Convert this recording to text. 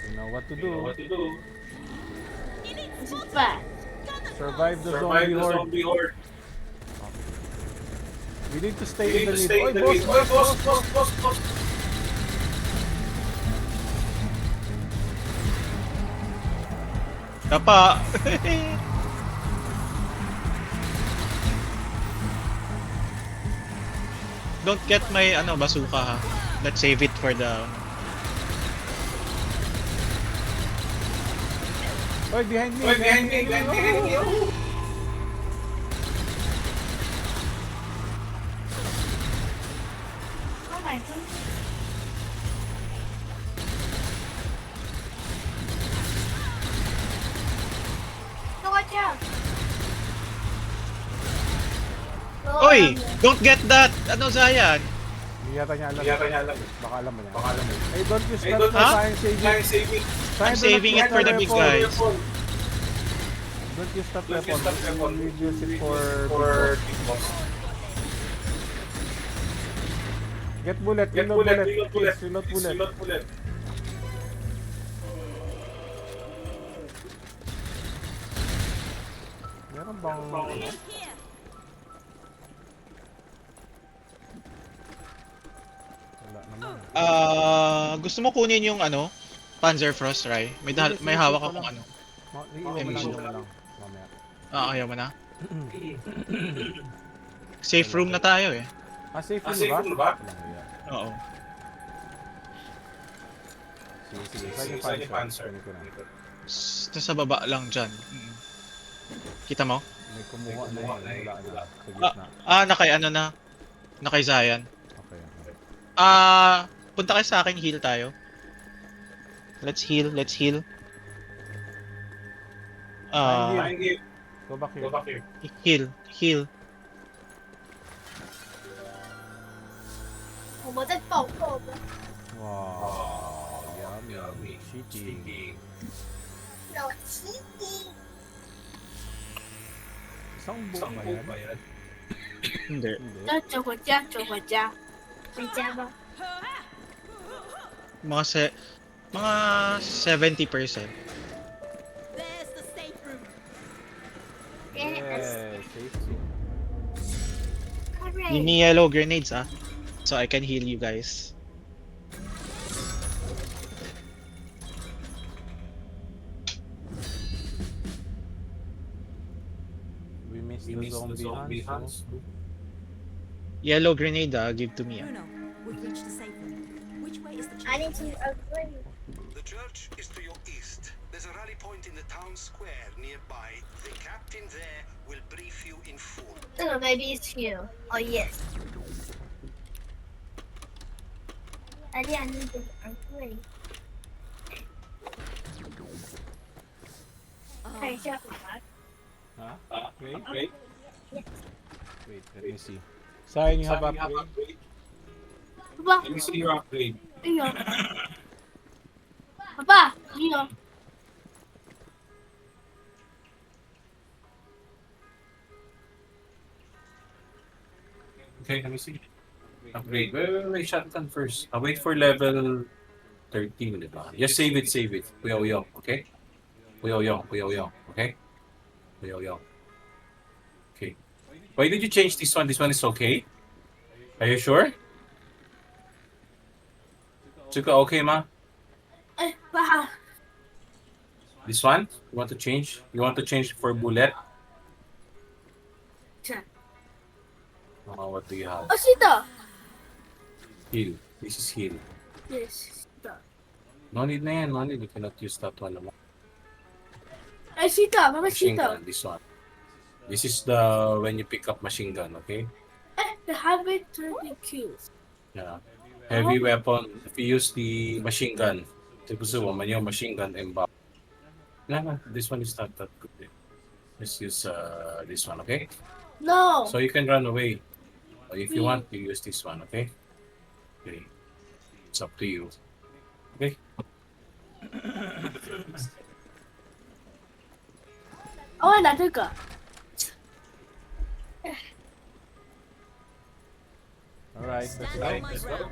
You know what to You know do. what to do. This is fast. Survive the Survive zombie the horde. zombie horde. We need to stay You in need the to lead. stay Oy, in the boss, lead. Oy, boss, boss. boss. Tapa! Don't get my bazooka ha. Let's save it for the Oy, behind me. Oy, behind me. Oh. Oh my god. So watch out. Oy! Don't get that! Ano Zayan? Hindi yata niya alam. Hindi yata niya alam. Baka alam mo niya. Baka alam mo. Hey, don't use Hey, that don't for use- science saving. Try saving. I'm saving it for the big guys. Don't use that Don't weapon. use that weapon. We use it for big boss. Get bullet. Get Reload bullet. bullet. Reload bullet. Please, reload Please, bullet. reload bullet. Meron bang wala naman. Gusto mo kunin yung Panzerfrost, Rai? May hawak akong Iiwan mo lang, Emission. iiwan mo lang. Mamaya. ayaw mo na. Safe room na tayo eh. Safe Ah, room safe ba? room ba? Walang hiya. Oo. Sige. Saan yung Saan yung panzer? panzer? Kunin ko na. Sa baba lang dyan. Kita mo? May kumuha na yun. Wala na. Sa gitna. Nakay Zayan. Okay. Punta kayo sa akin, heal tayo. Let's heal. Behind you. Go back here. Go back here. Heal.我在爆爆的。 Wow. Yummy. Cheating. No cheating. Isang buo Saan ba po yan? ba yan? Hindi. Hindi. 要走回家，走回家。回家吧。 Mga 70%. There's the safe room. Yes. Safe room. Give me yellow grenades so I can heal you guys. We missed We the missed the zombie zombie hunts. hunts. Yellow grenade give to me. Bruno, we've reached the safe room. Which way is the I church? need to agree. The church is to your east. There's a rally point in the town square nearby. The captain there will brief you in full. 这个 maybe is here. Oh yes. I need to agree. 看一下好吗？ Huh? Wait. Wait, let me see. Sign, you have Saan upgrade. upgrade? 爸爸， Let me see your upgrade. 哎呦，爸爸，哎呦， Okay, let me see. Upgrade. Wait, shotgun first. Wait for level 13, di ba? Just save it. Kuya, okay? Kuya, okay? Kuya. Okay. Why did you change this one? This one is okay? Are you sure? Tsuka, okay, ma? 哎，爸， This one? You want to change? You want to change for bullet? 这， What do you have? 哦，是的 Heal. This is heal. ，yes，是的， No need na yan. No need. You cannot use that one naman. 哎，是的，妈妈是 Machine 的， gun, this one. This is the when you pick up machine gun, okay? 哎，the habit turning kills。 Yeah. Heavy weapon. If you use the machine gun, 这不是我们用 machine gun embark. No, this one is not that good. Let's use this one, okay? No， So you can run away. Or if you want, you use this one, okay? Okay. It's up to you. Okay?我要拿这个。 Alright, let's Stand go. on my ground.